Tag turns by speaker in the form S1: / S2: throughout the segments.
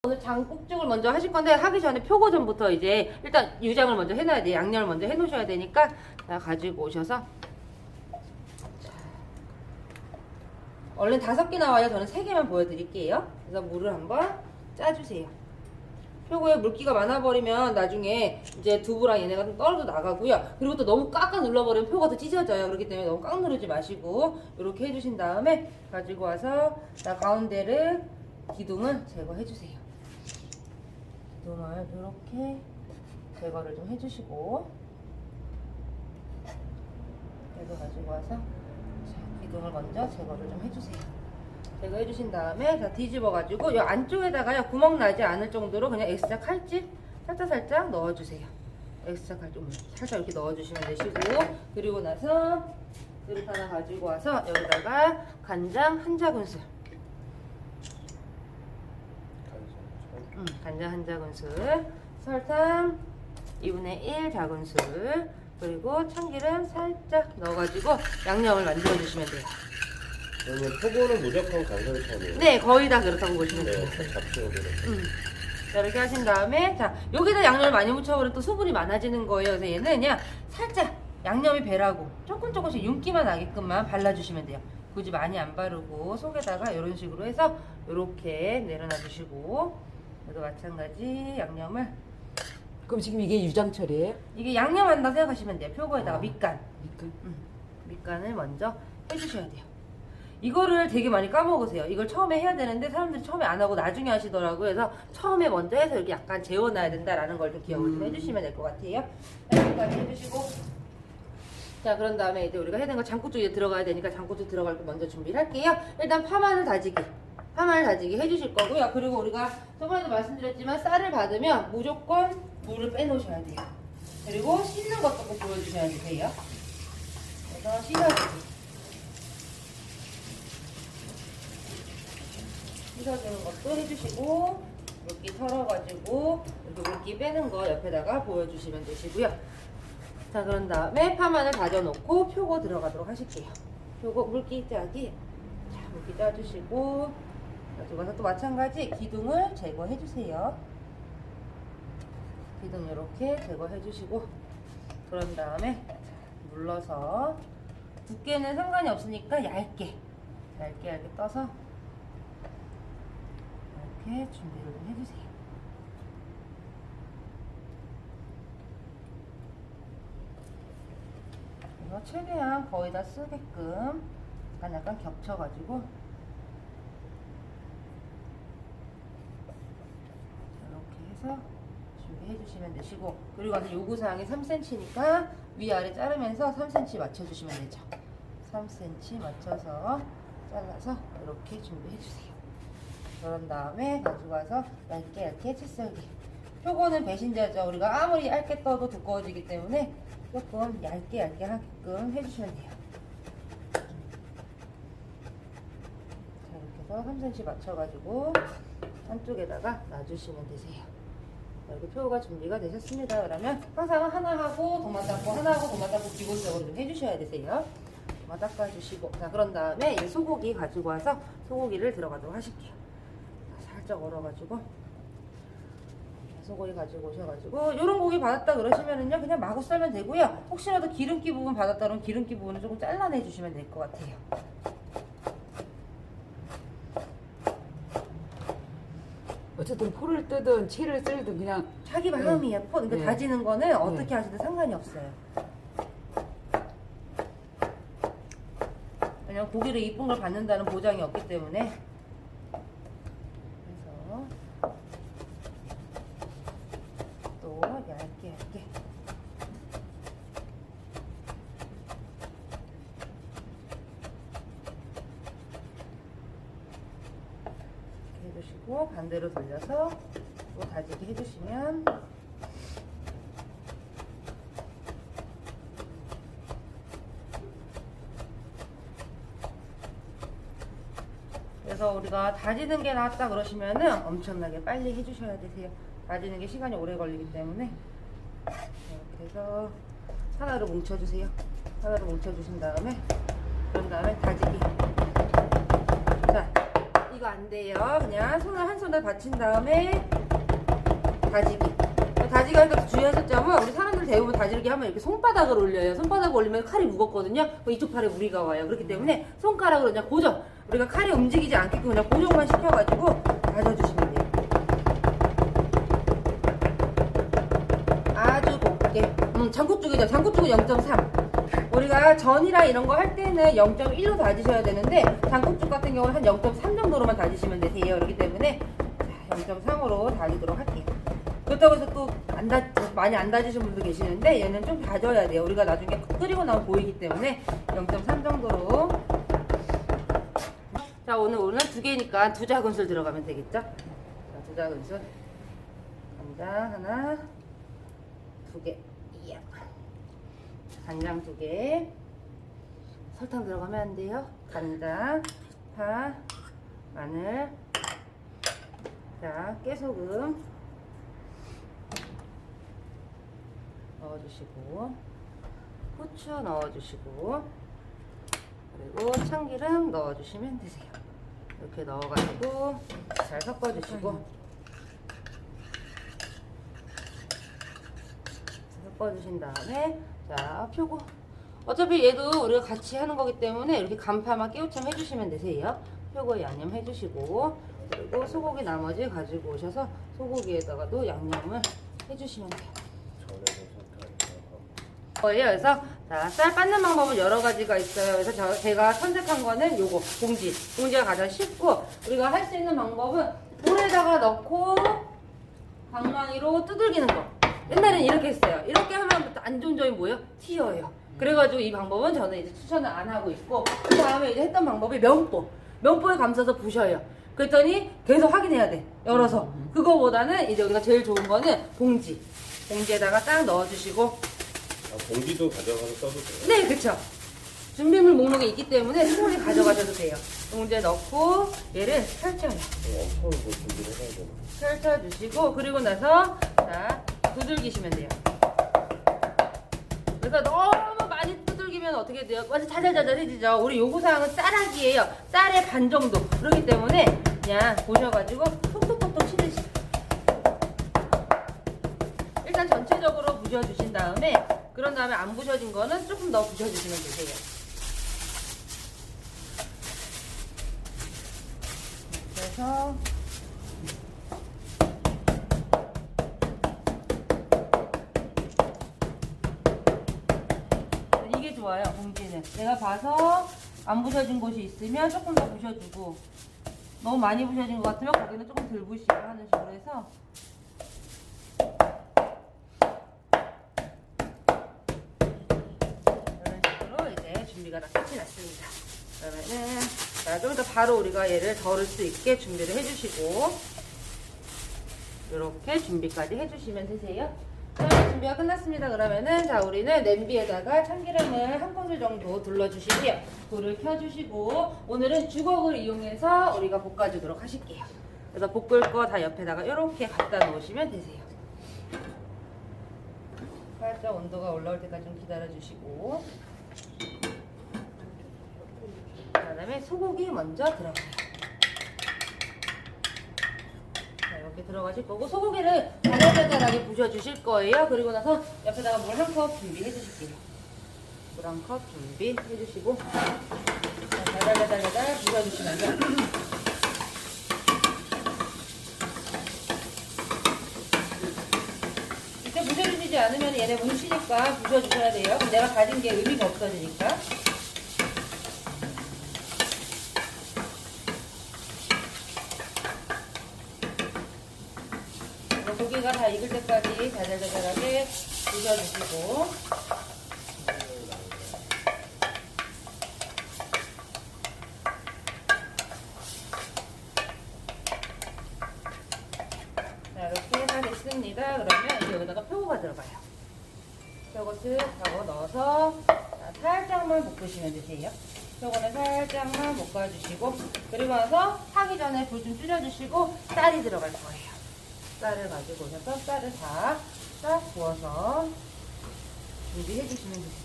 S1: 오늘 장국죽을 먼저 하실 건데 하기 전에 표고 전부터 이제 일단 유장을 먼저 해놔야 돼요. 양념을 먼저 해놓으셔야 되니까 자, 가지고 오셔서 자, 얼른 5개 나와요. 저는 3개만 보여드릴게요. 그래서 물을 한번 짜주세요. 표고에 물기가 많아버리면 나중에 이제 두부랑 얘네가 좀 떨어져 나가고요. 그리고 또 너무 꽉꽉 눌러버리면 표가 더 찢어져요. 그렇기 때문에 너무 꽉 누르지 마시고 이렇게 해주신 다음에 가지고 와서 자, 가운데를 기둥을 제거해주세요. 기둥을 이렇게 제거를 좀 해주시고 그래서 가지고 와서 자, 기둥을 먼저 제거를 좀 해주세요. 제거해 주신 다음에 자 뒤집어 가지고 이 안쪽에다가요 구멍 나지 않을 정도로 그냥 X자 칼집 살짝 넣어주세요. X자 칼집 살짝 이렇게 넣어주시면 되시고 그리고 나서 그릇 하나 가지고 와서 여기다가 간장 1작은술 간장 1작은술 설탕 2분의 1 작은술 그리고 참기름 살짝 넣어가지고 양념을 만들어 주시면 돼요.
S2: 그러면 표고는 무조건 강설탕이에요?
S1: 네, 거의 다 그렇다고 보시면 돼요.
S2: 네, 잡수로 그렇게.
S1: 자, 이렇게 하신 다음에 자, 여기다 양념을 많이 묻혀버리면 또 수분이 많아지는 거예요. 그래서 얘는 그냥 살짝 양념이 배라고 조금씩 윤기만 나게끔만 발라주시면 돼요. 굳이 많이 안 바르고 속에다가 이런 식으로 해서 이렇게 내려놔 주시고 그래도 마찬가지 양념을
S3: 그럼 지금 이게 유장철이에요?
S1: 이게 양념한다 생각하시면 돼요. 표고에다가 밑간
S3: 밑간.
S1: 밑간을 먼저 해주셔야 돼요. 이거를 되게 많이 까먹으세요. 이걸 처음에 해야 되는데 사람들이 처음에 안 하고 나중에 하시더라고요. 그래서 처음에 먼저 해서 이렇게 약간 재워놔야 된다라는 걸 좀 기억을 좀 해주시면 될 것 같아요. 여기까지 해주시고 자 그런 다음에 이제 우리가 해야 되는 거 장국죽 이제 들어가야 되니까 장국죽 들어갈 거 먼저 준비를 할게요. 일단 파마늘 다지기 해주실 거고요. 그리고 우리가 저번에도 말씀드렸지만 쌀을 받으면 무조건 물을 빼놓으셔야 돼요. 그리고 씻는 것도 꼭 보여주셔야 되세요. 그래서 씻어주세요. 씻어주는 것도 해주시고 물기 털어가지고 이렇게 물기 빼는 거 옆에다가 보여주시면 되시고요. 자 그런 다음에 파마늘 다져놓고 표고 들어가도록 하실게요. 표고 물기 짜기 자 물기 짜주시고 가지고 와서 또 마찬가지 기둥을 제거해주세요. 기둥 이렇게 제거해주시고 그런 다음에 자, 눌러서 두께는 상관이 없으니까 얇게 떠서 이렇게 준비를 좀 해주세요. 그래서 최대한 거의 다 쓰게끔 약간 겹쳐가지고 이렇게 해서 준비해 주시면 되시고 그리고 아까 요구사항이 3cm니까 위아래 자르면서 3cm 맞춰주시면 되죠. 3cm 맞춰서 잘라서 이렇게 준비해 주세요. 그런 다음에 가지고 와서 얇게 채썰기. 표고는 배신자죠. 우리가 아무리 얇게 떠도 두꺼워지기 때문에 조금 얇게 하게끔 해주시면 돼요. 자 이렇게 해서 3cm 맞춰가지고 한쪽에다가 놔주시면 되세요. 이렇게 표고가 준비가 되셨습니다. 그러면 항상 하나 하고 도마 닦고 하나 하고 도마 닦고 기본적으로 좀 해주셔야 되세요. 도마 닦아주시고 자 그런 다음에 이 소고기 가지고 와서 소고기를 들어가도록 하실게요. 살짝 얼어가지고 소고기 가지고 오셔가지고 이런 고기 받았다 그러시면은요 그냥 마구 썰면 되고요. 혹시라도 기름기 부분 받았다 그러면 기름기 부분을 조금 잘라내 주시면 될 것 같아요.
S3: 어쨌든 포를 뜨든 채를 썰든 그냥
S1: 자기 마음이에요. 그러니까
S3: 네.
S1: 다지는 거는 어떻게 하시든 상관이 없어요. 왜냐면 고기를 이쁜 걸 받는다는 보장이 없기 때문에 그래서 또 얇게 해주시고 반대로 돌려서 또 다지기 해주시면 그래서 우리가 다지는 게 낫다 그러시면은 엄청나게 빨리 해주셔야 되세요. 다지는 게 시간이 오래 걸리기 때문에 이렇게 해서 하나로 뭉쳐주세요. 하나로 뭉쳐주신 다음에 그런 다음에 다지기. 자 이거 안 돼요. 그냥 손을 한 손에 받친 다음에 다지기. 다지기 할 때 주의하실 점은 우리 사람들 대부분 다지기 하면 이렇게 손바닥을 올려요. 손바닥을 올리면 칼이 무겁거든요. 그럼 이쪽 팔에 무리가 와요. 그렇기 때문에 손가락으로 그냥 고정. 우리가 칼이 움직이지 않게끔 그냥 고정만 시켜가지고 다져주시면 돼요. 아주 곱게. 장국죽이죠. 장국죽은 0.3. 우리가 전이랑 이런 거 할 때는 0.1로 다지셔야 되는데 장국죽 같은 경우는 한 0.3 정도로만 다지시면 되세요. 그렇기 때문에 0.3으로 다지도록 할게요. 그렇다고 해서 또 많이 안 다지신 분도 계시는데 얘는 좀 다져야 돼요. 우리가 나중에 끓이고 나면 보이기 때문에 0.3 정도로. 자, 오늘 두 개니까 2작은술 들어가면 되겠죠? 자, 2작은술. 간장 하나, 2개. 이야. 간장 2개. 설탕 들어가면 안 돼요. 간장, 파, 마늘. 자, 깨소금 넣어주시고, 후추 넣어주시고, 그리고 참기름 넣어주시면 되세요. 이렇게 넣어가지고 잘 섞어주시고, 섞어주신 다음에, 자, 표고. 어차피 얘도 우리가 같이 하는 거기 때문에 이렇게 간파만 깨우침 해주시면 되세요. 표고에 양념 해주시고, 그리고 소고기 나머지 가지고 오셔서 소고기에다가도 양념을 해주시면 돼요. 그래서 자, 쌀 빻는 방법은 여러 가지가 있어요. 그래서 제가 선택한 거는 요거 봉지가 가장 쉽고, 우리가 할 수 있는 방법은 볼에다가 넣고 방망이로 두들기는 거. 옛날엔 이렇게 했어요. 이렇게 하면 안 좋은 점이 뭐예요? 튀어요. 그래가지고 이 방법은 저는 이제 추천을 안 하고 있고, 그 다음에 이제 했던 방법이 면보에 감싸서 부셔요. 그랬더니 계속 확인해야 돼. 열어서. 그거보다는 이제 우리가 제일 좋은 거는 봉지에다가 딱 넣어주시고.
S2: 봉지도 가져가서 써도 돼요?
S1: 네, 그쵸. 준비물 목록에 있기 때문에 충분히 가져가셔도 돼요. 봉지에 넣고 얘를 펼쳐요.
S2: 엄청 뭐 준비를 해야 되나?
S1: 펼쳐주시고, 그리고 나서 자, 두들기시면 돼요. 그래서 너무 많이 두들기면 어떻게 돼요? 완전 자잘자잘해지죠. 우리 요구사항은 쌀하기예요. 쌀의 반 정도. 그렇기 때문에 그냥 보셔가지고 톡톡톡톡 치듯이 일단 전체적으로 부셔주신 다음에, 그런 다음에 안 부셔진 거는 조금 더 부셔주시면 되세요. 그래서 이게 좋아요. 봉지는 내가 봐서 안 부셔진 곳이 있으면 조금 더 부셔주고, 너무 많이 부셔진 것 같으면 거기는 조금 덜 부시고 하는 식으로 해서 준비가 다 끝이 났습니다. 그러면은 좀 더 바로 우리가 얘를 덜을 수 있게 준비를 해주시고, 이렇게 준비까지 해주시면 되세요. 자, 준비가 끝났습니다. 그러면은 자, 우리는 냄비에다가 참기름을 한 큰술 정도 둘러주시고요. 불을 켜주시고, 오늘은 주걱을 이용해서 우리가 볶아주도록 하실게요. 그래서 볶을 거 다 옆에다가 이렇게 갖다 놓으시면 되세요. 살짝 온도가 올라올 때까지 좀 기다려주시고, 그 다음에 소고기 먼저 들어가요. 자, 이렇게 들어가실 거고, 소고기를 자잘자잘하게 부셔주실 거예요. 그리고 나서 옆에다가 물 한 컵 준비해 주실게요. 물 한 컵 준비해 주시고, 자잘자잘자잘 부셔주시면서 이때 부셔주시지 않으면 얘네 뭉치니까 부셔주셔야 돼요. 그럼 내가 가진 게 의미가 없어지니까. 고기가 다 익을 때까지 자잘자잘하게 부셔주시고, 자, 이렇게 다 됐습니다. 그러면 이제 여기다가 표고가 들어가요. 표고를 하고 넣어서 자, 살짝만 볶으시면 되세요. 표고는 살짝만 볶아주시고, 그리고 나서 하기 전에 불 좀 줄여주시고 쌀이 들어갈 거예요. 쌀을 가지고 오셔서 쌀을 다 부어서 준비해 주시면 됩니다.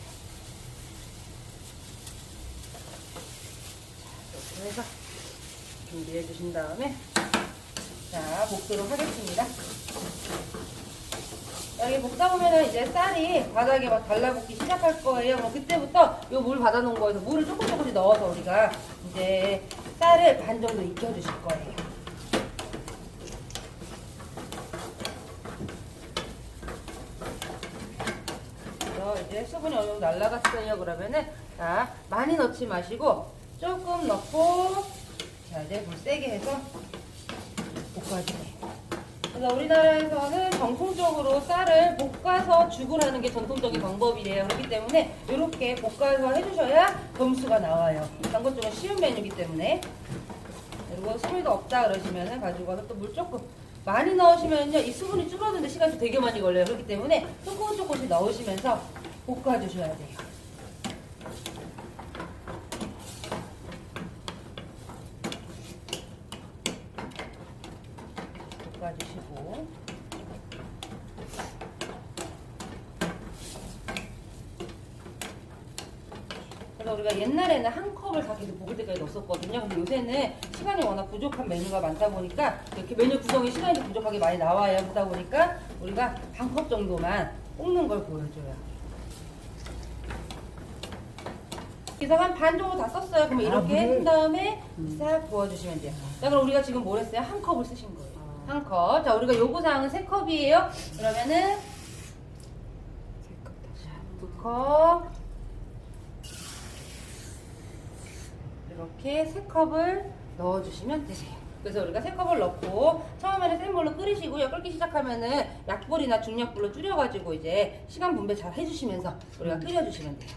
S1: 자, 이렇게 해서 준비해 주신 다음에 자 볶도록 하겠습니다. 여기 볶다 보면은 이제 쌀이 바닥에 막 달라붙기 시작할 거예요. 그럼 그때부터 요 물 받아놓은 거에서 물을 조금씩 넣어서 우리가 이제 쌀을 반 정도 익혀주실 거예요. 그래서 이제 수분이 어느 정도 날라갔어요. 그러면은 자 많이 넣지 마시고 조금 넣고 자 이제 불 세게 해서 볶아주세요. 그래서 우리나라에서는 정통적으로 쌀을 볶아서 죽을 하는 게 전통적인 방법이래요. 그렇기 때문에 이렇게 볶아서 해주셔야 점수가 나와요. 장국죽은 쉬운 메뉴이기 때문에. 그리고 수분이 더 없다 그러시면은 가지고 와서 또 물 조금 많이 넣으시면요 이 수분이 줄어드는데 시간이 되게 많이 걸려요. 그렇기 때문에 조금씩 넣으시면서 볶아주셔야 돼요. 볶아주시고 그래서 우리가 옛날에는 한 컵을 다 계속 볶을 때까지 넣었었거든요. 근데 요새는 시간이 워낙 부족한 메뉴가 많다 보니까 이렇게 메뉴 구성이 시간이 좀 부족하게 많이 나와요. 그러다 보니까 우리가 반 컵 정도만 볶는 걸 보여줘요. 그래서 한 반 정도 다 썼어요. 그러면 이렇게 해준 다음에 싹 부어주시면 돼요. 자, 그럼 우리가 지금 뭘 했어요? 한 컵을 쓰신 거예요. 한 컵. 자, 우리가 요구사항은 3컵이에요. 그러면은 2컵. 이렇게 3컵을 넣어주시면 되세요. 그래서 우리가 3컵을 넣고 처음에는 센 불로 끓이시고요. 끓기 시작하면은 약불이나 중약불로 줄여가지고 이제 시간 분배 잘 해주시면서 우리가 끓여주시면 돼요.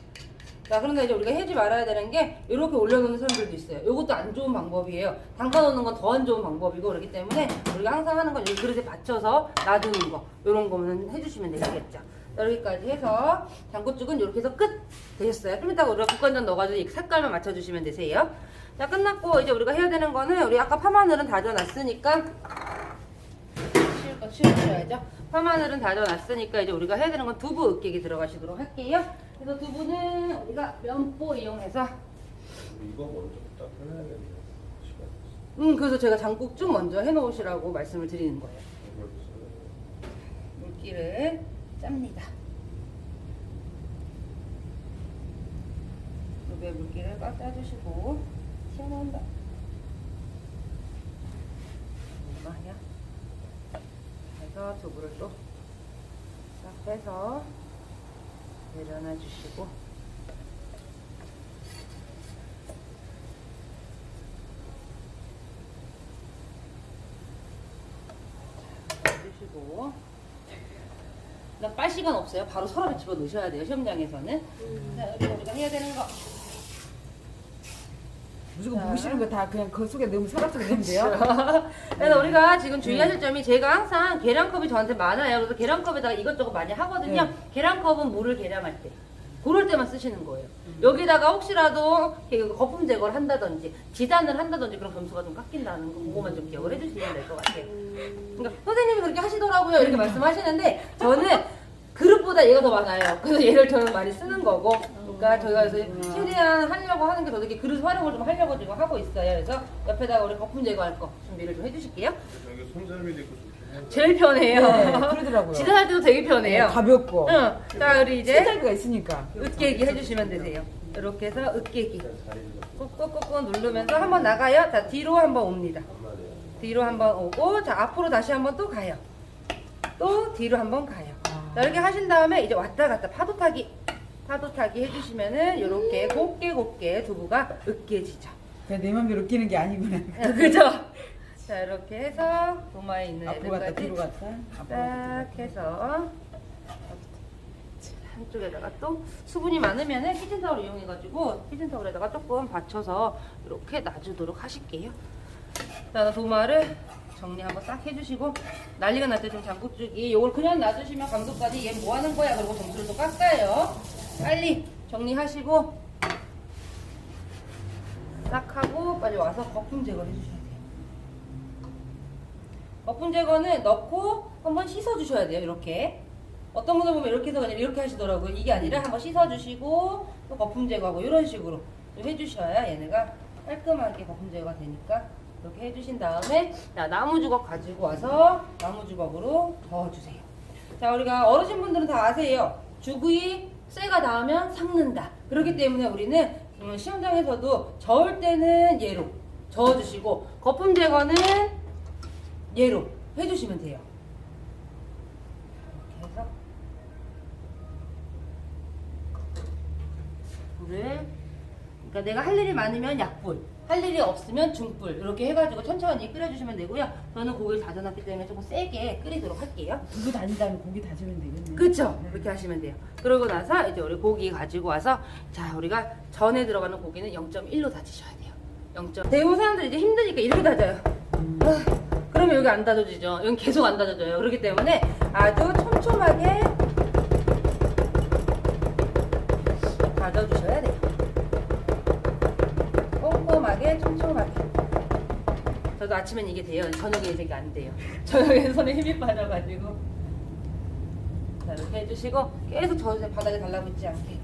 S1: 자, 그런데 이제 우리가 해지 말아야 되는 게 이렇게 올려놓는 사람들도 있어요. 이것도 안 좋은 방법이에요. 담가놓는 건 더 안 좋은 방법이고 그렇기 때문에 우리가 항상 하는 건 이 그릇에 받쳐서 놔두는 거 이런 거는 해주시면 되겠죠. 여기까지 해서 장국죽은 이렇게 해서 끝 되셨어요. 좀 이따가 우리가 국간장 넣어가지고 이 색깔만 맞춰주시면 되세요. 자, 끝났고 이제 우리가 해야 되는 거는 우리 아까 파마늘은 다져놨으니까 치울 거 치워주셔야죠. 파마늘은 다져놨으니까 이제 우리가 해야 되는 건 두부 으깨기 들어가시도록 할게요. 그래서 두부는 우리가 면보 이용해서
S2: 이거 먼저 딱 해놔야겠네.
S1: 그래서 제가 장국죽 먼저 해놓으시라고 말씀을 드리는 거예요.
S2: 시간.
S1: 물기를 짭니다. 두부의 물기를 꽉 짜주시고 시원한다. 얼마야? 그래서 두부를 또 싹 빼서 내려놔 주시고 주시고 빨 시간 없어요. 바로 서랍에 집어 넣으셔야 돼요. 시험장에서는. 자, 그리고 우리가 해야 되는 거.
S3: 무조건 보시는 거 다 그냥 그 속에 넣으면 서랍 속에 넣으면 돼요.
S1: 그래서 우리가 지금 주의하실 점이 제가 항상 계량컵이 저한테 많아요. 그래서 계량컵에다가 이것저것 많이 하거든요. 계량컵은 물을 계량할 때. 그럴 때만 쓰시는 거예요. 여기다가 혹시라도 거품 제거를 한다든지 지단을 한다든지 그런 점수가 좀 깎인다는 거 그거만 좀 기억을 해주시면 될 것 같아요. 그러니까 선생님이 그렇게 하시더라고요. 이렇게 말씀하시는데 저는 그릇보다 얘가 더 많아요. 그래서 얘를 저는 많이 쓰는 거고 그러니까 저희가 그래서 최대한 하려고 하는 게 더 이렇게 그릇 활용을 좀 하려고 지금 하고 있어요. 그래서 옆에다가 우리 거품 제거할 거 준비를 좀 해주실게요.
S2: 여기 손잡이 있고 좋긴 해요.
S1: 제일 편해요.
S3: 네, 그러더라고요.
S1: 지단할 때도 되게 편해요.
S3: 가볍고.
S1: 응. 자, 우리 이제
S3: 손잡이가 있으니까.
S1: 으깨기 해주시면 되세요. 이렇게 해서 으깨기
S2: 자리를
S1: 꾹꾹꾹꾹 누르면서 한번 나가요. 자, 뒤로 한번 옵니다.
S2: 안마네요.
S1: 뒤로 한번 오고 자 앞으로 다시 한번 또 가요. 또 뒤로 한번 가요. 자, 이렇게 하신 다음에 이제 왔다 갔다 파도 타기 해주시면은 이렇게 곱게 두부가 으깨지죠.
S3: 그냥 내 맘대로 웃기는 게 아니구나.
S1: 그죠? 자, 이렇게 해서 도마에 있는
S3: 앞으로 갔다
S1: 애들까지
S3: 뒤로 갔다. 앞으로
S1: 딱
S3: 갔다.
S1: 해서 한쪽에다가 또 수분이 많으면은 키친타올 이용해가지고 키친타올에다가 조금 받쳐서 이렇게 놔주도록 하실게요. 자, 도마를 정리 한번 싹 해주시고 난리가 날 때 좀 장국죽이 이걸 그냥 놔주시면 감독까지 얘 뭐 하는 거야 그러고 점수를 또 깎아요. 빨리 정리하시고 싹 하고 빨리 와서 거품 제거를 해주셔야 돼요. 거품 제거는 넣고 한번 씻어주셔야 돼요. 이렇게 어떤 분들 보면 이렇게 해서 그냥 이렇게 하시더라고요. 이게 아니라 한번 씻어주시고 또 거품 제거하고 이런 식으로 좀 해주셔야 얘네가 깔끔하게 거품 제거가 되니까 이렇게 해주신 다음에 자, 나무 주걱 가지고 와서 나무 주걱으로 저어주세요. 자, 우리가 어르신분들은 다 아세요. 죽이 쇠가 닿으면 삭는다. 그렇기 때문에 우리는 시험장에서도 저을 때는 얘로 저어주시고 거품 제거는 얘로 해주시면 돼요. 이렇게 해서 불을, 그러니까 내가 할 일이 많으면 약불, 할 일이 없으면 중불 이렇게 해가지고 천천히 끓여주시면 되고요. 저는 고기를 다져놨기 때문에 조금 세게 끓이도록 할게요.
S3: 두부 다진 다음에 고기 다지면 되겠네.
S1: 그쵸? 그렇게 하시면 돼요. 그러고 나서 이제 우리 고기 가지고 와서 자, 우리가 전에 들어가는 고기는 0.1로 다지셔야 돼요. 0. 대부분 사람들이 이제 힘드니까 이렇게 다져요. 그러면 여기 안 다져지죠. 여기 계속 안 다져져요. 그렇기 때문에 아주 촘촘하게 다져주셔야 돼요. 꼼꼼하게 촘촘하게. 저도 아침엔 이게 돼요. 저녁에 이제 이게 안 돼요. 저녁에는 손에 힘이 빠져가지고. 자, 이렇게 해주시고 계속 저으세요. 바닥에 달라붙지 않게.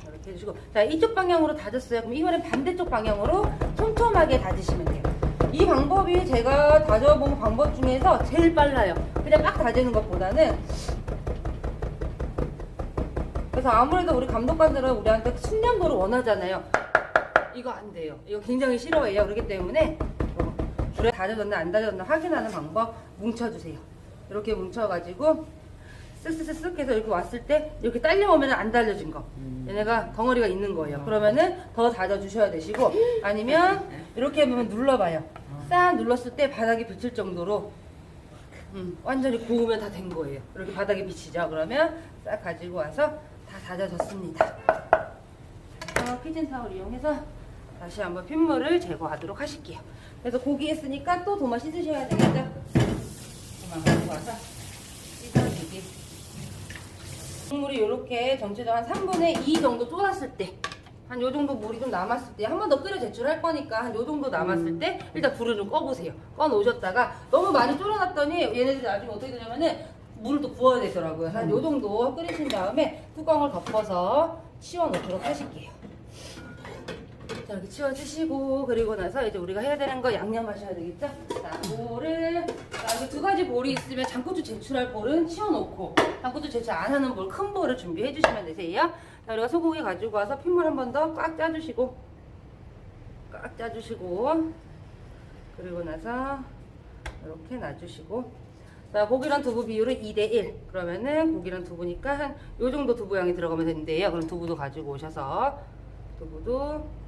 S1: 이렇게 해주시고, 자, 이쪽 방향으로 다졌어요. 그럼 이번엔 반대쪽 방향으로 촘촘하게 다지시면 돼요. 이 방법이 제가 다져본 방법 중에서 제일 빨라요. 그냥 막 다지는 것보다는. 그래서 아무래도 우리 감독관들은 우리한테 숙련도를 원하잖아요. 이거 안 돼요. 이거 굉장히 싫어해요. 그렇기 때문에 불에 다져졌나 안 다져졌나 확인하는 방법 뭉쳐주세요. 이렇게 뭉쳐가지고 쓱쓱쓱쓱 해서 이렇게 왔을 때 이렇게 딸려오면 안 달려진 거, 얘네가 덩어리가 있는 거예요. 그러면은 더 다져주셔야 되시고, 아니면 이렇게 하면 눌러봐요. 싹 눌렀을 때 바닥이 비칠 정도로 완전히 고우면 다 된 거예요. 이렇게 바닥에 비치죠. 그러면 싹 가지고 와서 다 다져졌습니다. 피진 타올 이용해서 다시 한번 핏물을 제거하도록 하실게요. 그래서 고기 했으니까 또 도마 씻으셔야 되겠죠? 도마 가지고 와서 씻어주기. 국물이 이렇게 전체적으로 한 3분의 2 정도 쫄았을 때, 한 요 정도 물이 좀 남았을 때, 한 번 더 끓여 제출할 거니까 한 요 정도 남았을 때 일단 불을 좀 꺼보세요. 꺼 놓으셨다가 너무 많이 쫄아놨더니 얘네들이 나중에 어떻게 되냐면은 물을 또 부어야 되더라고요. 한 요 정도 끓이신 다음에 뚜껑을 덮어서 치워 놓도록 하실게요. 자, 이렇게 치워주시고, 그리고 나서 이제 우리가 해야 되는 거 양념하셔야 되겠죠? 자, 볼을, 자, 여기 두 가지 볼이 있으면 장고추 제출할 볼은 치워놓고, 장고추 제출 안 하는 볼, 큰 볼을 준비해 주시면 되세요. 자, 우리가 소고기 가지고 와서 핏물 한 번 더 꽉 짜주시고, 꽉 짜주시고, 그리고 나서 이렇게 놔주시고, 자, 고기랑 두부 비율은 2대1. 그러면은 고기랑 두부니까 한 요 정도 두부 양이 들어가면 되는데요. 그럼 두부도 가지고 오셔서, 두부도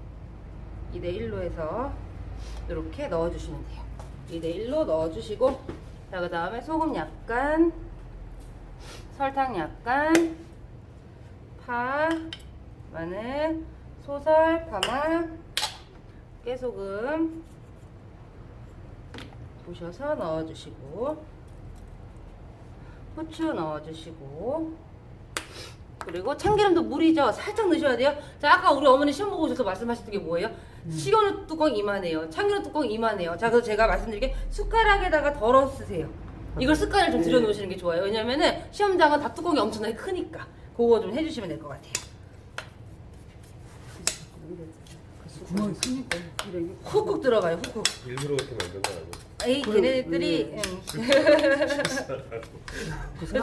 S1: 2대1로 해서 이렇게 넣어주시면 돼요. 2대1로 넣어주시고, 자, 그 다음에 소금 약간, 설탕 약간, 파, 마늘, 소설, 파마, 깨소금 부셔서 넣어주시고, 후추 넣어주시고, 그리고 참기름도 물이죠. 살짝 넣으셔야 돼요. 자, 아까 우리 어머니 시험 보고 오셔서 말씀하셨던 게 뭐예요? 식용유 뚜껑 이만해요. 참기름 뚜껑 이만해요. 자, 그래서 제가 말씀드릴게, 숟가락에다가 덜어 쓰세요. 이걸 습관을 좀 들여놓으시는 게 좋아요. 왜냐면은 시험장은 다 뚜껑이 엄청나게 크니까. 그거 좀 해주시면 될 것 같아요.
S3: 구멍이 크니까.
S1: 훅훅 들어가요. 훅훅.
S2: 일부러 그렇게 만든 거 아니에요?
S1: 에이, 걔네들이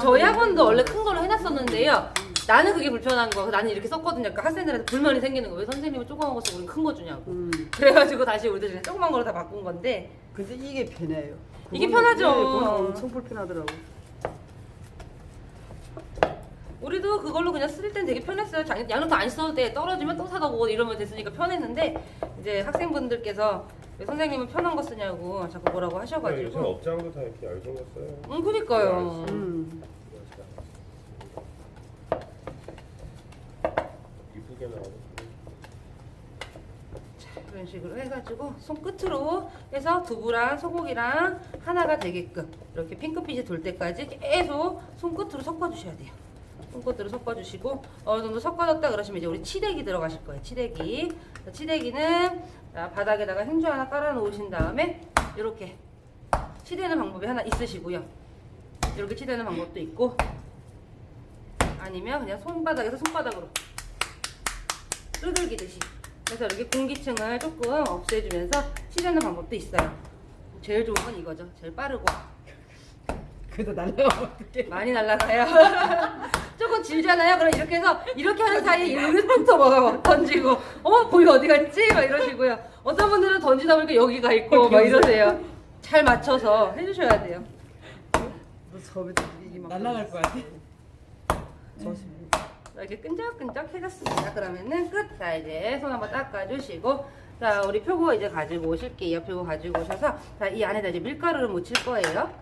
S1: 저희 학원도 원래 큰 걸로 해놨었는데요. 나는 그게 불편한 거. 나는 이렇게 썼거든요. 그러니까 학생들한테 불만이 생기는 거. 왜 선생님은 조그만 거 쓰고 우리는 큰 거 주냐고. 그래가지고 다시 우리도 그냥 조그만 거로 다 바꾼 건데.
S3: 근데 이게 편해요.
S1: 이게 편하죠.
S3: 그건 엄청 불편하더라고.
S1: 우리도 그걸로 그냥 쓸 땐 되게 편했어요. 양념도 안 써도 돼. 떨어지면 또 사다 오고 이러면 됐으니까 편했는데, 이제 학생분들께서 왜 선생님은 편한 거 쓰냐고 자꾸 뭐라고
S2: 요즘
S1: 하셔가지고.
S2: 업장도 다 이렇게 얇은 거 써요.
S1: 그니까요.
S2: 이쁘게 나오고.
S1: 이런 식으로 해가지고 손끝으로 해서 두부랑 소고기랑 하나가 되게끔 이렇게 핑크빛이 돌 때까지 계속 손끝으로 섞어주셔야 돼요. 손끝으로 섞어주시고, 어느 정도 섞어졌다 그러시면 이제 우리 치대기 들어가실 거예요. 치대기. 치대기는 바닥에다가 행주 하나 깔아 놓으신 다음에 이렇게 치대는 방법이 하나 있으시고요. 이렇게 치대는 방법도 있고, 아니면 그냥 손바닥에서 손바닥으로 두들기듯이. 그래서 이렇게 공기층을 조금 없애주면서 치려는 방법도 있어요. 제일 좋은 건 이거죠. 제일 빠르고.
S3: 그래도 날라가면 어떡해.
S1: 많이 날아가요. 조금 질잖아요. 그럼 이렇게 해서 이렇게 하는 사이에 일루부터 막 던지고 거기 어디 갔지? 막 이러시고요. 어떤 분들은 던지다 보니까 여기가 있고 막 이러세요. 잘 맞춰서 해주셔야 돼요.
S3: 날라갈 것 같아.
S1: 이렇게 끈적끈적 해졌습니다. 그러면은 끝. 자, 이제 손 한번 닦아주시고, 자, 우리 표고 이제 가지고 오실게요. 표고 가지고 오셔서, 자, 이 안에다 이제 밀가루를 묻힐 거예요.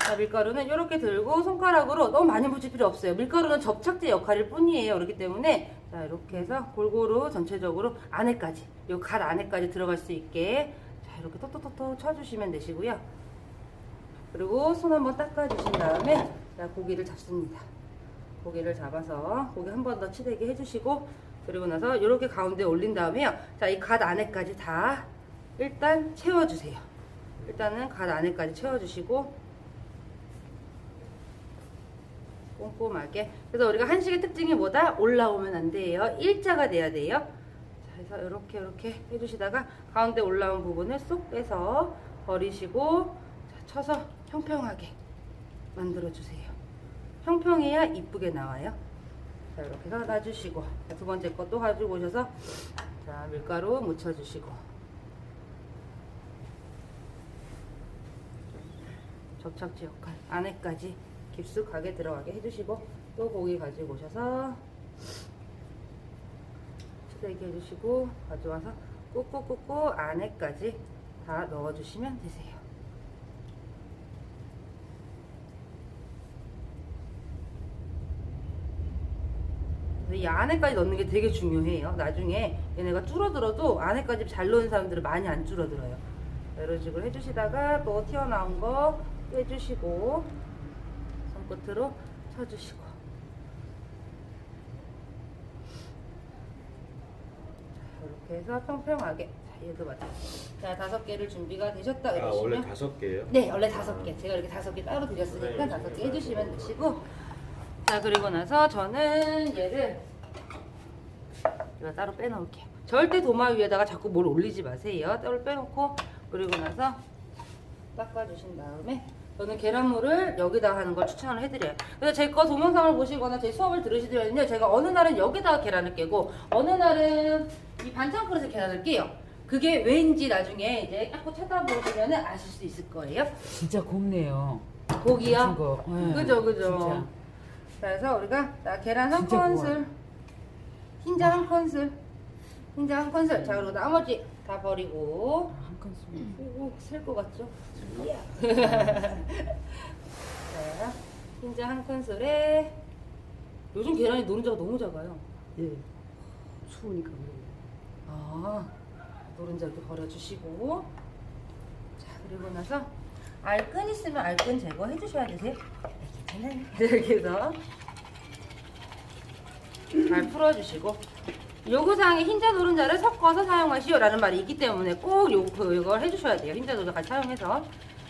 S1: 자, 밀가루는 이렇게 들고 손가락으로 너무 많이 묻힐 필요 없어요. 밀가루는 접착제 역할일 뿐이에요. 그렇기 때문에, 자, 이렇게 해서 골고루 전체적으로 안에까지, 요 갓 안에까지 들어갈 수 있게, 자, 이렇게 톡톡톡톡 쳐주시면 되시고요. 그리고 손 한번 닦아주신 다음에, 자, 고기를 잡습니다. 고기를 잡아서 고기 한 번 더 치대게 해주시고, 그리고 나서 이렇게 가운데 올린 다음에요. 자, 이 갓 안에까지 다 일단 채워주세요. 일단은 갓 안에까지 채워주시고 꼼꼼하게. 그래서 우리가 한식의 특징이 뭐다? 올라오면 안 돼요. 일자가 돼야 돼요. 자, 그래서 이렇게 해주시다가 가운데 올라온 부분을 쏙 빼서 버리시고, 자, 쳐서 평평하게 만들어주세요. 평평해야 이쁘게 나와요. 자, 이렇게 해서 놔주시고, 자, 두 번째 것도 가지고 오셔서, 자, 밀가루 묻혀주시고, 접착제 역할 안에까지 깊숙하게 들어가게 해주시고, 또 고기 가지고 오셔서 치대기 해주시고 가져와서 꾹꾹꾹꾹 안에까지 다 넣어주시면 되세요. 이 안에까지 넣는 게 되게 중요해요. 나중에 얘네가 줄어들어도 안에까지 잘 넣은 사람들은 많이 안 줄어들어요. 이런 식으로 해주시다가 또 튀어나온 거 빼주시고 손끝으로 쳐주시고, 자, 이렇게 해서 평평하게. 자, 얘도 맞아. 자, 5개를 준비가 되셨다
S2: 아, 원래
S1: 그러시면
S2: 5개예요?
S1: 네, 원래 5개. 제가 이렇게 5개 따로 드렸으니까 5개 해주시면 되시고, 자, 그리고 나서 저는 얘를 제가 따로 빼놓을게요. 절대 도마 위에다가 자꾸 뭘 올리지 마세요. 따로 빼놓고, 그리고 나서 닦아주신 다음에 저는 계란물을 여기다 하는 걸 추천을 해드려요. 그래서 제 거 동영상을 보시거나 제 수업을 들으시면요, 제가 어느 날은 여기다가 계란을 깨고 어느 날은 이 반찬 그릇에 계란을 깨요. 그게 왜인지 나중에 이제 딱 찾아보시면 아실 수 있을 거예요.
S3: 진짜 곱네요.
S1: 고기요?
S3: 거. 네,
S1: 그죠.
S3: 진짜.
S1: 그래서 우리가 자, 계란 한
S3: 진짜
S1: 큰술, 흰자 한 큰술, 흰자 한 큰술. 자, 그리고 나머지 다 버리고.
S3: 한 큰술.
S1: 오고 셀 것 같죠? 자, 흰자 한 큰술에 요즘 계란이 노른자가 너무 작아요.
S3: 예. 추우니까 그래요.
S1: 아, 노른자 이렇게 버려주시고, 자, 그리고 나서 알끈 있으면 알끈 제거해 주셔야 되세요. 괜찮아요. 이렇게 해서 잘 풀어주시고, 요구사항에 흰자 노른자를 섞어서 사용하시오라는 말이 있기 때문에 꼭 이걸 해주셔야 돼요. 흰자 노른자 같이 사용해서.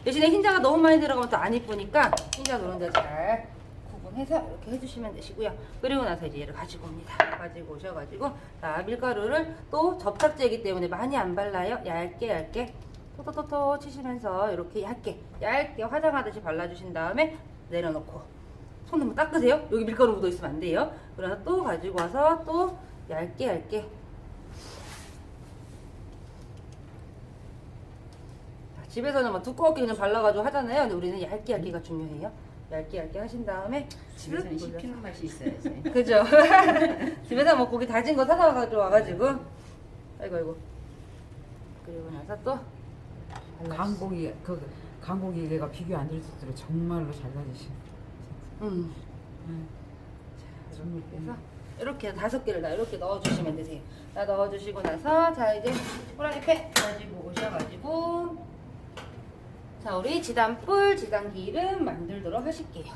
S1: 대신에 흰자가 너무 많이 들어가면 또 안 이쁘니까 흰자 노른자 잘 구분해서 이렇게 해주시면 되시고요. 그리고 나서 이제 얘를 가지고 옵니다. 가지고 오셔가지고, 자, 밀가루를 또 접착제이기 때문에 많이 안 발라요. 얇게 토토토토 치시면서 이렇게 얇게 화장하듯이 발라주신 다음에 내려놓고 손 한번 닦으세요. 여기 밀가루 묻어 있으면 안 돼요. 그래서 또 가지고 와서 또 얇게 집에서는 막 두껍게 그냥 발라가지고 하잖아요. 근데 우리는 얇게가 중요해요. 얇게 하신 다음에
S4: 집에서는 씹히는 맛이 있어야지.
S1: 그죠? 집에서 뭐 고기 다진 거 사다 와가지고 아이고 그리고 나서 또
S3: 강고기가 비교 안 될 정도로 정말로 잘 다지신.
S1: 정말 빼서 이렇게 5개를 다 이렇게 넣어주시면 되세요. 다 넣어주시고 나서 자, 이제 후라이팬 가지고 오셔가지고, 자, 우리 지단불 지단기름 만들도록 하실게요.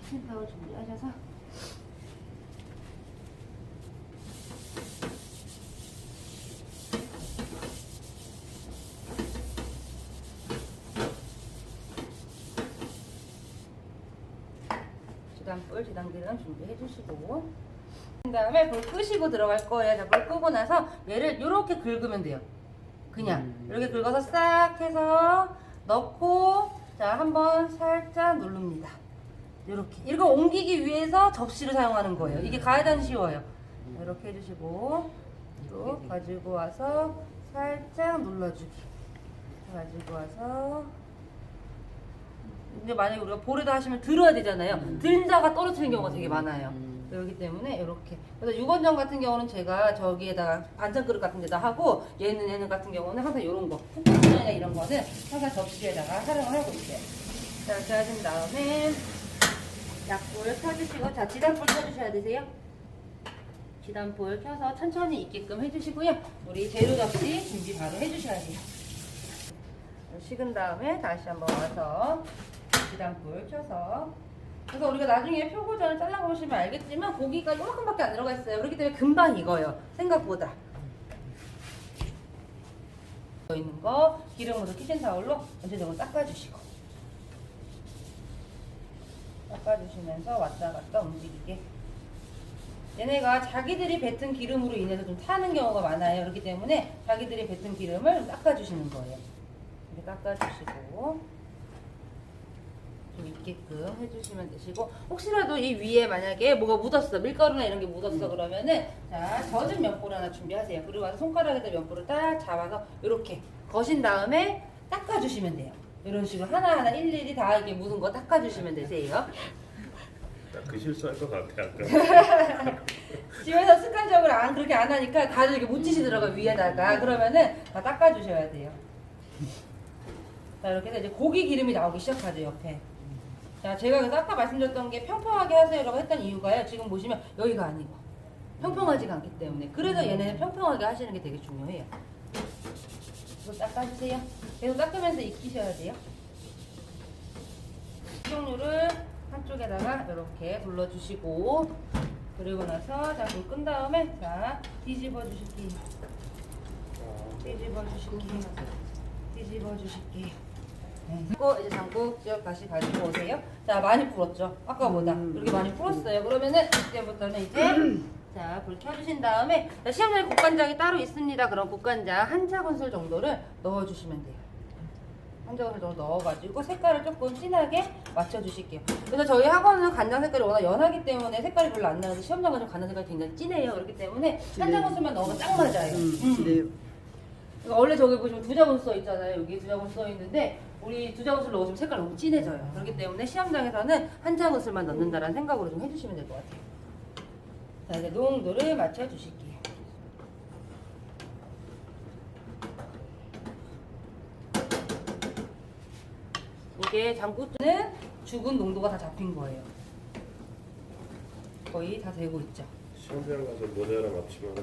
S1: 키친타올 준비하셔서 지단불 지단기름 준비해 주시고, 그 다음에 불 끄시고 들어갈 거예요. 자, 불 끄고 나서 얘를 이렇게 긁으면 돼요. 그냥 이렇게 긁어서 싹 해서 넣고 자, 한번 살짝 누릅니다. 이렇게 이거 옮기기 위해서 접시를 사용하는 거예요. 이게 가장 쉬워요. 이렇게 해주시고 또 가지고 와서 살짝 눌러주기. 가지고 와서 근데 만약에 우리가 볼에다 하시면 들어야 되잖아요. 들다가 떨어지는 경우가 되게 많아요. 그렇기 때문에 이렇게. 그래서 육원장 같은 경우는 제가 저기에다가 반찬 그릇 같은 데다 하고 얘는 같은 경우는 항상 이런 거 푸푸전이나 이런 거는 항상 접시에다가 활용을 하고 있어요. 자, 이렇게 하신 다음에 약불 켜주시고 자, 지단불 켜주셔야 되세요. 지단불 켜서 천천히 익게끔 해주시고요. 우리 재료 접시 준비 바로 해주셔야 돼요. 식은 다음에 다시 한번 와서 지단불 켜서 그래서 우리가 나중에 표고전을 잘라보시면 알겠지만 고기가 요만큼밖에 안 들어가 있어요. 그렇기 때문에 금방 익어요. 생각보다. 있는 거 기름으로 키친타올로 전체적으로 닦아주시고 닦아주시면서 왔다 갔다 움직이게. 얘네가 자기들이 뱉은 기름으로 인해서 좀 타는 경우가 많아요. 그렇기 때문에 자기들이 뱉은 기름을 닦아주시는 거예요. 이렇게 닦아주시고 좀 있게끔 해주시면 되시고 혹시라도 이 위에 만약에 뭐가 묻었어 밀가루나 이런 게 묻었어 그러면은 자 젖은 면보를 하나 준비하세요. 그리고 와서 손가락에다 면보를 딱 잡아서 이렇게 거신 다음에 닦아주시면 돼요. 이런 식으로 하나하나 일일이 다 이렇게 묻은 거 닦아주시면 되세요.
S2: 그 실수할 것 같아 아까.
S1: 집에서 습관적으로 그렇게 안 하니까 다들 이렇게 묻히시더라고요 위에다가. 그러면은 다 닦아주셔야 돼요. 자 이렇게 해서 이제 고기 기름이 나오기 시작하죠 옆에. 자 제가 그래서 아까 말씀드렸던 게 평평하게 하세요라고 했던 이유가요. 지금 보시면 여기가 아니고 평평하지가 않기 때문에 그래서 얘네는 평평하게 하시는 게 되게 중요해요. 이거 닦아주세요. 계속 닦으면서 익히셔야 돼요. 식용유를 한쪽에다가 이렇게 둘러주시고 그리고 나서 자 불 끈 다음에 자 뒤집어 주시기. 뒤집어 주시기. 뒤집어 주시기. 그리고 이제 장국쭉 다시 가지고 오세요. 자 많이 불었죠? 아까보다 이렇게 많이 불었어요. 그러면은 이때부터는 이제 자 불 켜주신 다음에 자, 시험장에 국간장이 따로 있습니다. 그럼 국간장 한 작은술 정도를 넣어주시면 돼요. 한 작은술 정도 넣어가지고 색깔을 조금 진하게 맞춰주실게요. 그래서 저희 학원은 간장 색깔이 워낙 연하기 때문에 색깔이 별로 안 나는데 시험장 가서 간장 색깔이 굉장히 진해요. 그렇기 때문에 한 작은술만 넣으면 딱 맞아요.
S3: 네.
S1: 원래 저기 보시면 두 작은 써 있잖아요. 여기 두 작은 써 있는데 우리 두 작은술 넣으시면 색깔 너무 진해져요. 그렇기 때문에 시험장에서는 한 작은술만 넣는다라는 생각으로 좀 해주시면 될 것 같아요. 자 이제 농도를 맞춰주실게요. 이게 장국주는 죽은 농도가 다 잡힌 거예요. 거의 다 되고 있죠.
S2: 시험장 가서 모델 하나 맞추면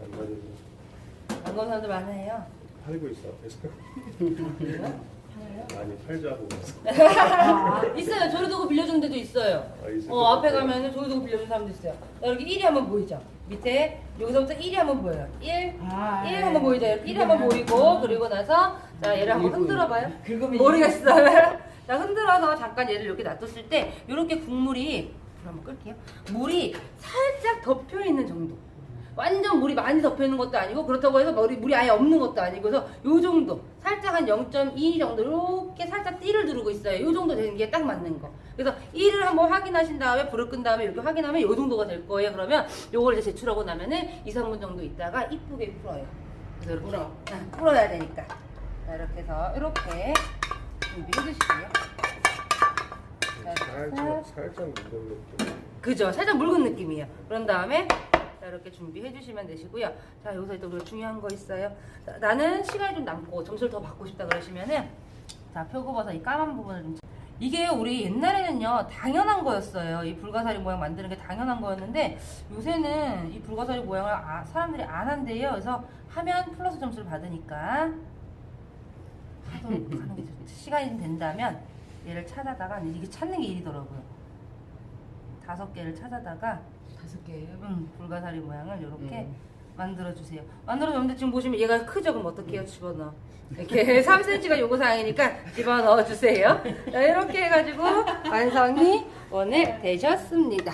S2: 안 맞아도
S1: 안 그런 사람들 많아요.
S2: 팔고 있어 앞에서.
S1: 그래요?
S2: 많이 팔자고 그래서.
S1: 있어요. 조리도구 빌려주는 데도 있어요.
S2: 있을
S1: 앞에
S2: 것 같아요.
S1: 가면은 조리도구 빌려주는 사람도 있어요. 자, 이렇게 1이 한번 보이죠? 밑에 여기서부터 1이 한번 보여요. 1, 1 한번 보이죠? 1이 한번 보이고 그리고 나서 자 얘를 한번 흔들어봐요. 모르겠어요. 자 흔들어서 잠깐 얘를 이렇게 놔뒀을 때 이렇게 국물이 불 한번 끌게요. 물이 살짝 덮여 있는 정도. 완전 물이 많이 덮여 있는 것도 아니고 그렇다고 해서 물이 아예 없는 것도 아니고 그래서 요 정도 살짝 한 0.2 정도 이렇게 살짝 띠를 두르고 있어요. 요 정도 되는 게 딱 맞는 거. 그래서 1을 한번 확인하신 다음에 불을 끈 다음에 이렇게 확인하면 요 정도가 될 거예요. 그러면 요걸 이제 제출하고 나면은 2, 3분 정도 있다가 이쁘게 풀어요. 그래서 이렇게 풀어야 되니까. 자 이렇게 해서 이렇게 준비해 주시고요.
S2: 살짝 묵은 느낌.
S1: 그죠? 살짝 묽은 느낌이에요. 그런 다음에 자, 이렇게 준비해 주시면 되시고요. 자 여기서 또 중요한 거 있어요. 자, 나는 시간이 좀 남고 점수를 더 받고 싶다 그러시면은 자 표고버섯 이 까만 부분을 좀 이게 우리 옛날에는요 당연한 거였어요. 이 불가사리 모양 만드는 게 당연한 거였는데 요새는 이 불가사리 모양을 사람들이 안 한대요. 그래서 하면 플러스 점수를 받으니까 하도록 하는 게 좋죠. 시간이 좀 된다면 얘를 찾아다가 이게 찾는 게 일이더라고요. 5개를 찾아다가
S3: 5개예요?
S1: 불가사리 모양을 이렇게 만들어주세요. 만들어줬는데 지금 보시면 얘가 크죠? 그럼 어떻게 해요? 집어넣어. 이렇게 3cm가 요구사항이니까 집어넣어주세요. 자, 이렇게 해가지고 완성이 오늘 되셨습니다.